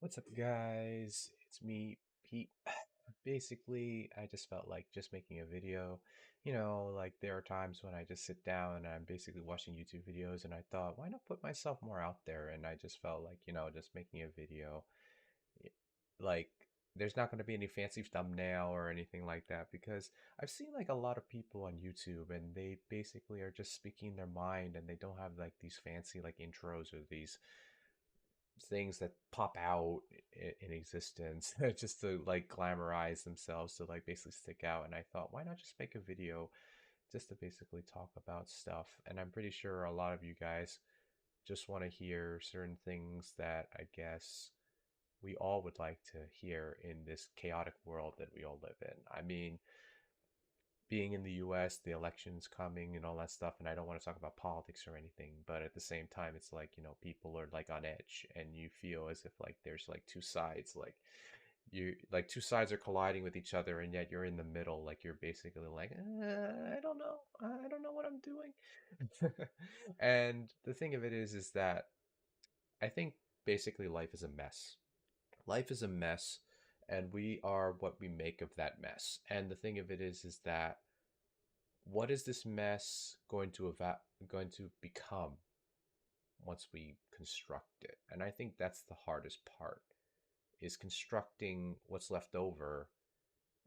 What's up, guys? It's me, Pete. Basically, I just felt like just making a video. Like there are times when I just sit down and I'm basically watching YouTube videos, and I thought, why not put myself more out there? And I just felt like, just making a video. y- Like, there's not going to be any fancy thumbnail or anything like that because I've seen like a lot of people on YouTube and they basically are just speaking their mind and they don't have like these fancy like intros or these things that pop out in existence just to like glamorize themselves to like basically stick out. And I thought, why not just make a video just to basically talk about stuff? And I'm pretty sure a lot of you guys just want to hear certain things that I guess we all would like to hear in this chaotic world that we all live in. I mean, being in the US, the elections coming and all that stuff, and I don't want to talk about politics or anything, but at the same time, it's like, people are like on edge and you feel as if like there's like two sides, like you like two sides are colliding with each other and yet you're in the middle, like you're basically like, I don't know what I'm doing. And the thing of it is that I think basically life is a mess. Life is a mess and we are what we make of that mess. And the thing of it is that what is this mess going to become once we construct it? And I think that's the hardest part is constructing what's left over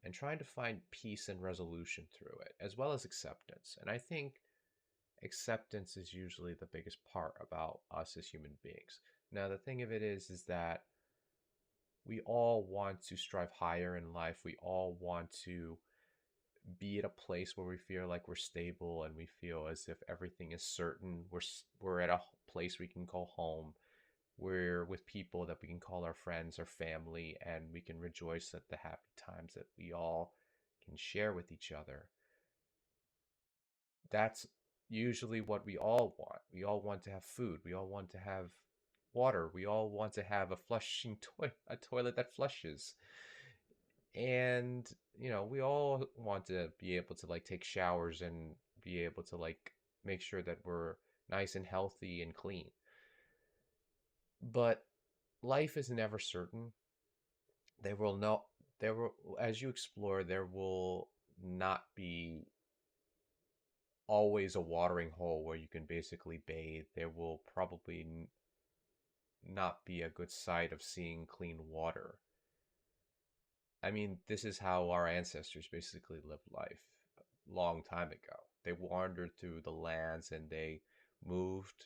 and trying to find peace and resolution through it, as well as acceptance. And I think acceptance is usually the biggest part about us as human beings. Now, the thing of it is that we all want to strive higher in life. We all want to be at a place where we feel like we're stable and we feel as if everything is certain. We're at a place we can call home. We're with people that we can call our friends or family, and we can rejoice at the happy times that we all can share with each other. That's usually what we all want. We all want to have food. We all want to have water. We all want to have a toilet that flushes. And we all want to be able to like take showers and be able to like make sure that we're nice and healthy and clean. But life is never certain. There will no there will As you explore, there will not be always a watering hole where you can basically bathe. There will probably not be a good sight of seeing clean water. I mean, this is how our ancestors basically lived life a long time ago. They wandered through the lands and they moved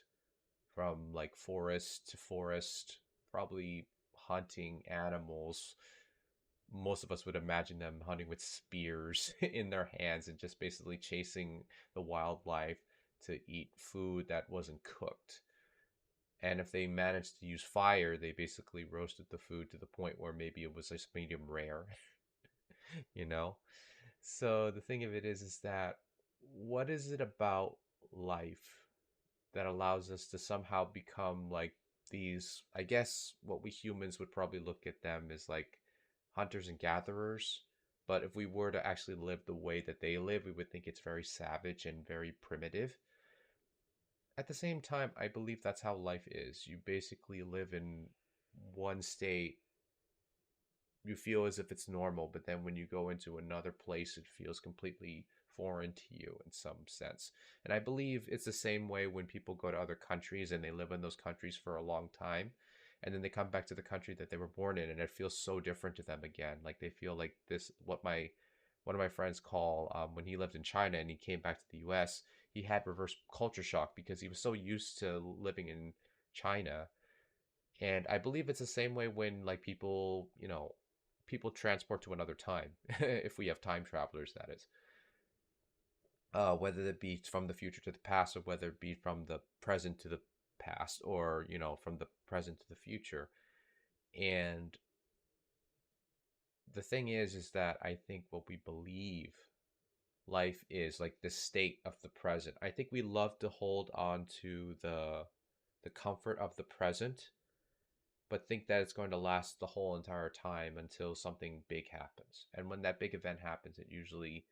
from like forest to forest, probably hunting animals. Most of us would imagine them hunting with spears in their hands and just basically chasing the wildlife to eat food that wasn't cooked. And if they managed to use fire, they basically roasted the food to the point where maybe it was just medium rare, you know? So the thing of it is that what is it about life that allows us to somehow become like these, I guess what we humans would probably look at them as like hunters and gatherers. But if we were to actually live the way that they live, we would think it's very savage and very primitive. At the same time, I believe that's how life is. You basically live in one state, you feel as if it's normal, but then when you go into another place, it feels completely foreign to you in some sense. And I believe it's the same way when people go to other countries and they live in those countries for a long time. And then they come back to the country that they were born in, and it feels so different to them again. Like they feel like this, what my one of my friends call when he lived in China and he came back to the U.S. He had reverse culture shock because he was so used to living in China. And I believe it's the same way when like people transport to another time, if we have time travelers, that is. Whether it be from the future to the past, or whether it be from the present to the past, or from the present to the future. And the thing is that I think what we believe life is like the state of the present. I think we love to hold on to the comfort of the present, but think that it's going to last the whole entire time until something big happens. And when that big event happens, it usually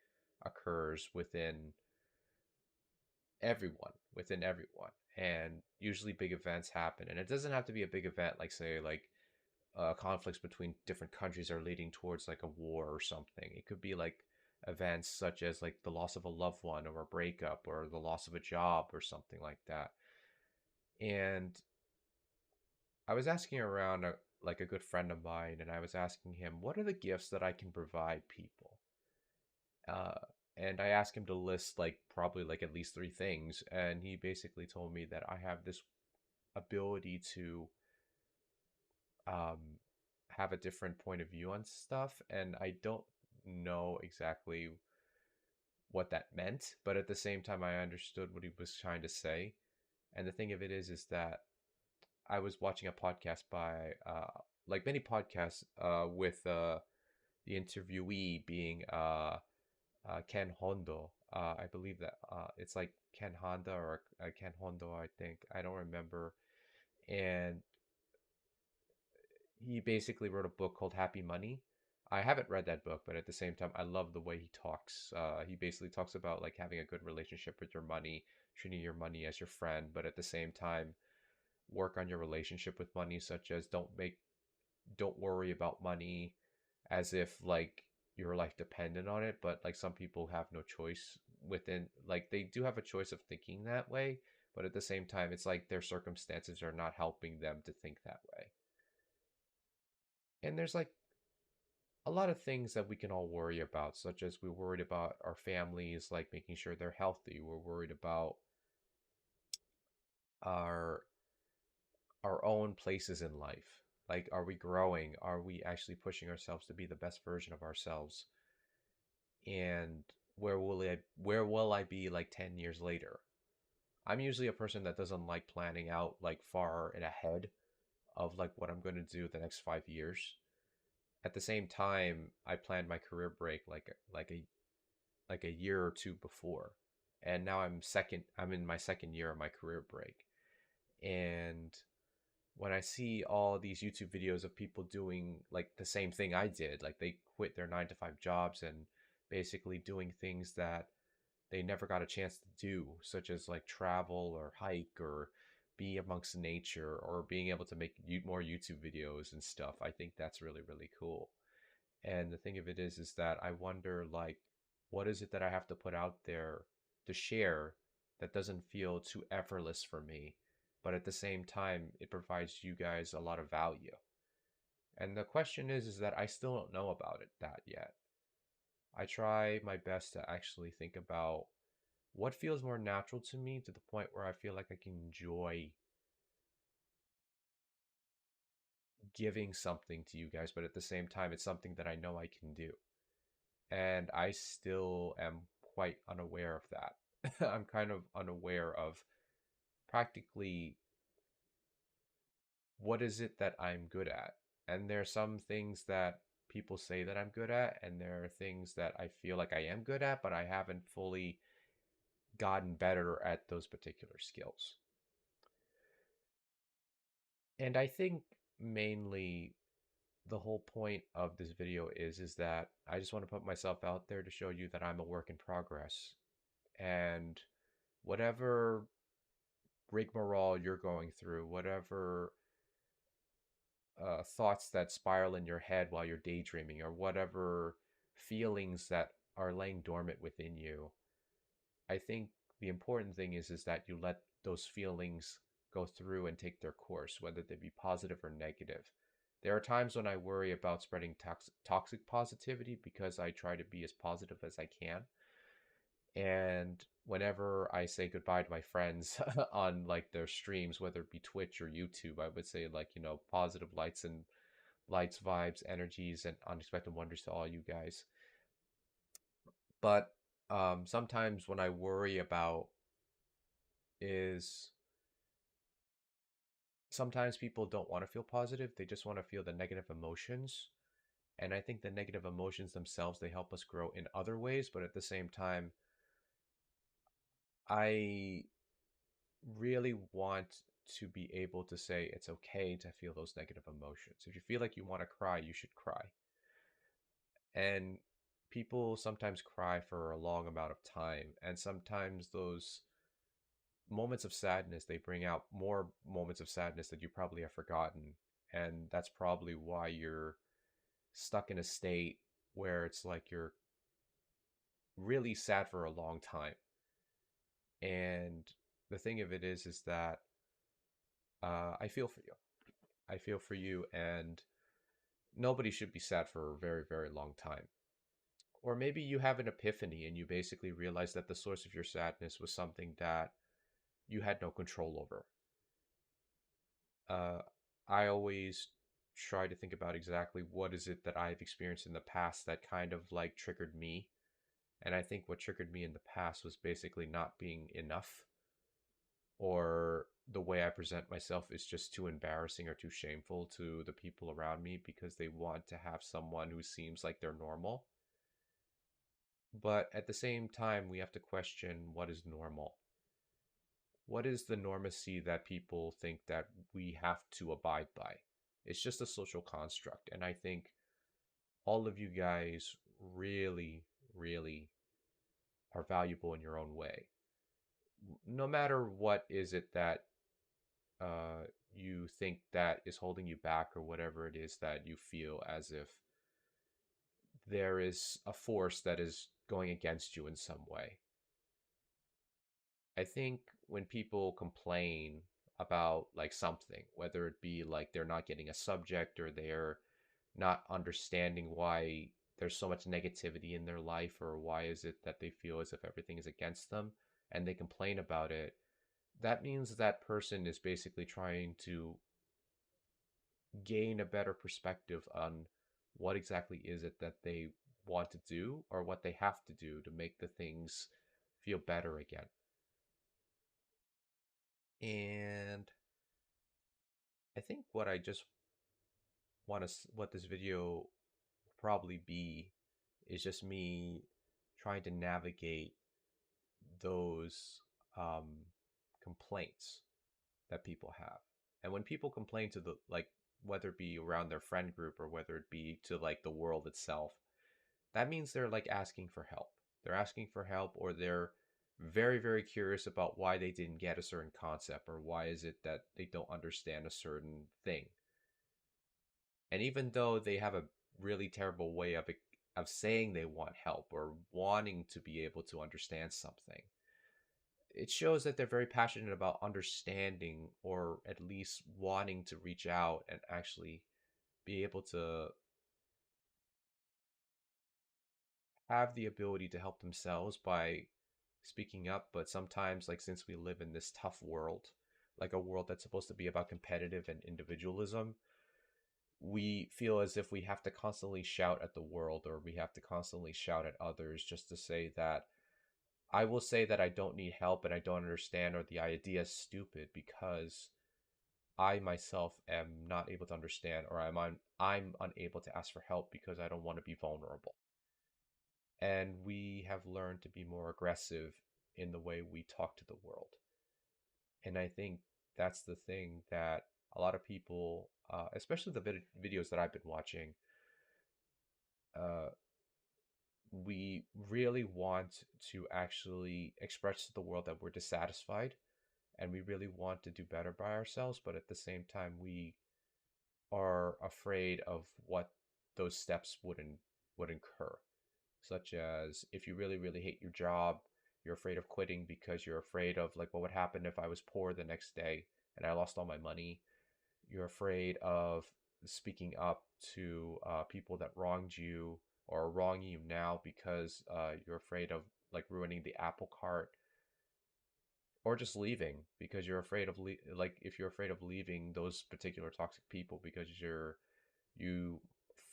occurs within everyone. And usually big events happen. And it doesn't have to be a big event like say like conflicts between different countries are leading towards like a war or something. It could be like events such as like the loss of a loved one or a breakup or the loss of a job or something like that. And I was asking around like a good friend of mine, and I was asking him, what are the gifts that I can provide people? Uh, and I asked him to list like probably like at least three things, and he basically told me that I have this ability to um, have a different point of view on stuff, and I don't know exactly what that meant, but at the same time, I understood what he was trying to say. And the thing of it is that I was watching a podcast by, like many podcasts, with the interviewee being Ken Hondo. I believe that it's like Ken Honda or Ken Hondo, I think. I don't remember. And he basically wrote a book called Happy Money. I haven't read that book, but at the same time, I love the way he talks. He basically talks about like having a good relationship with your money, treating your money as your friend, but at the same time, work on your relationship with money, such as don't worry about money as if like your life depended on it, but like some people have no choice within, like they do have a choice of thinking that way, but at the same time, it's like their circumstances are not helping them to think that way. And there's like a lot of things that we can all worry about, such as we're worried about our families, like making sure they're healthy. We're worried about our our own places in life. Like, are we growing? Are we actually pushing ourselves to be the best version of ourselves? And where will I be like 10 years later? I'm usually a person that doesn't like planning out like far and ahead of like what I'm going to do the next 5 years. At the same time, I planned my career break like a year or two before. And now I'm in my second year of my career break. And when I see all these YouTube videos of people doing like the same thing I did, like they quit their 9 to 5 jobs and basically doing things that they never got a chance to do, such as like travel or hike or be amongst nature or being able to make more YouTube videos and stuff. I think that's really, really cool. And the thing of it is that I wonder like what is it that I have to put out there to share that doesn't feel too effortless for me, but at the same time it provides you guys a lot of value. And the question is that I still don't know about it that yet. I try my best to actually think about what feels more natural to me to the point where I feel like I can enjoy giving something to you guys, but at the same time, it's something that I know I can do. And I still am quite unaware of that. I'm kind of unaware of practically what is it that I'm good at. And there are some things that people say that I'm good at, and there are things that I feel like I am good at, but I haven't fully gotten better at those particular skills. And I think mainly the whole point of this video is that I just want to put myself out there to show you that I'm a work in progress. And whatever rigmarole you're going through, whatever thoughts that spiral in your head while you're daydreaming, or whatever feelings that are laying dormant within you, I think the important thing is that you let those feelings go through and take their course, whether they be positive or negative. There are times when I worry about spreading toxic positivity because I try to be as positive as I can. And whenever I say goodbye to my friends on like their streams, whether it be Twitch or YouTube, I would say like, positive lights, vibes, energies, and unexpected wonders to all you guys. But sometimes when I worry about is sometimes people don't want to feel positive. They just want to feel the negative emotions. And I think the negative emotions themselves, they help us grow in other ways. But at the same time, I really want to be able to say it's okay to feel those negative emotions. If you feel like you want to cry, you should cry. And people sometimes cry for a long amount of time. And sometimes those moments of sadness, they bring out more moments of sadness that you probably have forgotten. And that's probably why you're stuck in a state where it's like you're really sad for a long time. And the thing of it is that I feel for you. I feel for you, and nobody should be sad for a very, very long time. Or maybe you have an epiphany and you basically realize that the source of your sadness was something that you had no control over. Uh, I always try to think about exactly what is it that I've experienced in the past that kind of like triggered me. And I think what triggered me in the past was basically not being enough, or the way I present myself is just too embarrassing or too shameful to the people around me because they want to have someone who seems like they're normal. But at the same time, we have to question what is normal. What is the normacy that people think that we have to abide by? It's just a social construct. And I think all of you guys really, really are valuable in your own way. No matter what is it that uh, you think that is holding you back, or whatever it is that you feel as if there is a force that is going against you in some way. I think when people complain about like something, whether it be like they're not getting a subject or they're not understanding why there's so much negativity in their life, or why is it that they feel as if everything is against them and they complain about it, that means that person is basically trying to gain a better perspective on what exactly is it that they want to do or what they have to do to make the things feel better again. And I think what I just want to, what this video will probably be, is just me trying to navigate those complaints that people have. And when people complain to the, like, whether it be around their friend group or whether it be to like the world itself, that means they're like asking for help. They're asking for help, or they're very, very curious about why they didn't get a certain concept, or why is it that they don't understand a certain thing. And even though they have a really terrible way of saying they want help or wanting to be able to understand something, it shows that they're very passionate about understanding, or at least wanting to reach out and actually be able to have the ability to help themselves by speaking up. But sometimes, like, since we live in this tough world, like a world that's supposed to be about competitive and individualism, we feel as if we have to constantly shout at the world, or we have to constantly shout at others just to say that I will say that I don't need help and I don't understand, or the idea is stupid, because I myself am not able to understand, or I'm unable to ask for help because I don't want to be vulnerable. And we have learned to be more aggressive in the way we talk to the world. And I think that's the thing that a lot of people, especially the videos that I've been watching, uh, we really want to actually express to the world that we're dissatisfied and we really want to do better by ourselves, but at the same time, we are afraid of what those steps would incur. Such as, if you really, really hate your job, you're afraid of quitting because you're afraid of like what would happen if I was poor the next day and I lost all my money. You're afraid of speaking up to people that wronged you or are wronging you now because you're afraid of like ruining the apple cart, or just leaving because you're afraid of like if you're afraid of leaving those particular toxic people because you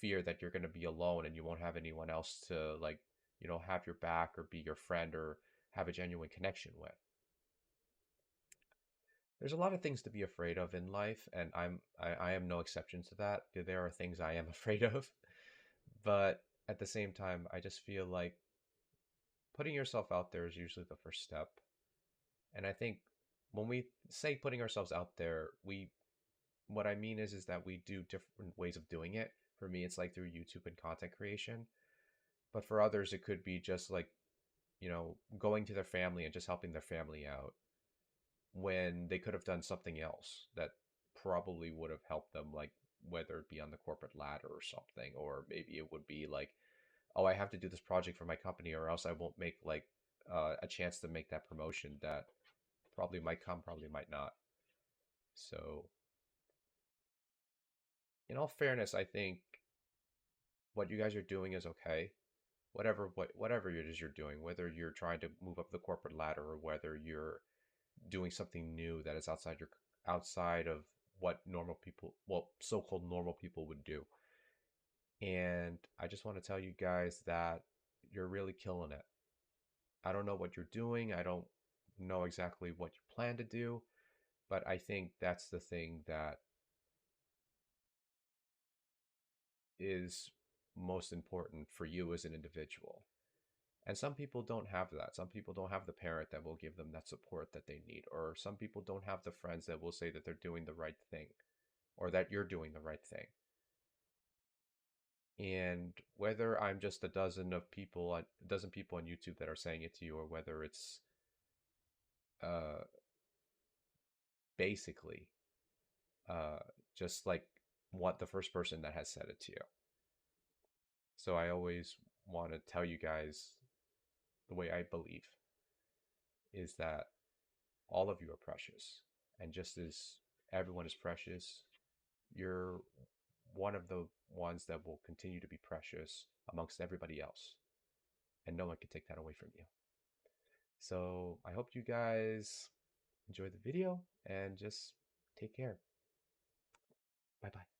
fear that you're going to be alone and you won't have anyone else to like, have your back or be your friend or have a genuine connection with. There's a lot of things to be afraid of in life, and I am no exception to that. There are things I am afraid of, but at the same time, I just feel like putting yourself out there is usually the first step. And I think when we say putting ourselves out there, we what I mean is that we do different ways of doing it. For me, it's like through YouTube and content creation. But for others, it could be just like, going to their family and just helping their family out when they could have done something else that probably would have helped them, like whether it be on the corporate ladder or something, or maybe it would be like, oh, I have to do this project for my company, or else I won't make like a chance to make that promotion that probably might come, probably might not. So, in all fairness, I think what you guys are doing is okay. Whatever it is you're doing, whether you're trying to move up the corporate ladder or whether you're doing something new that is outside of what normal people, well, so-called normal people would do. And I just want to tell you guys that you're really killing it. I don't know what you're doing. I don't know exactly what you plan to do, but I think that's the thing that is most important for you as an individual. And some people don't have that. Some people don't have the parent that will give them that support that they need, or some people don't have the friends that will say that they're doing the right thing or that you're doing the right thing. And whether I'm just a dozen people on YouTube that are saying it to you, or whether it's uh, basically uh, just like what the first person that has said it to you. So I always want to tell you guys the way I believe is that all of you are precious. And just as everyone is precious, you're one of the ones that will continue to be precious amongst everybody else. And no one can take that away from you. So I hope you guys enjoy the video and just take care. Bye bye.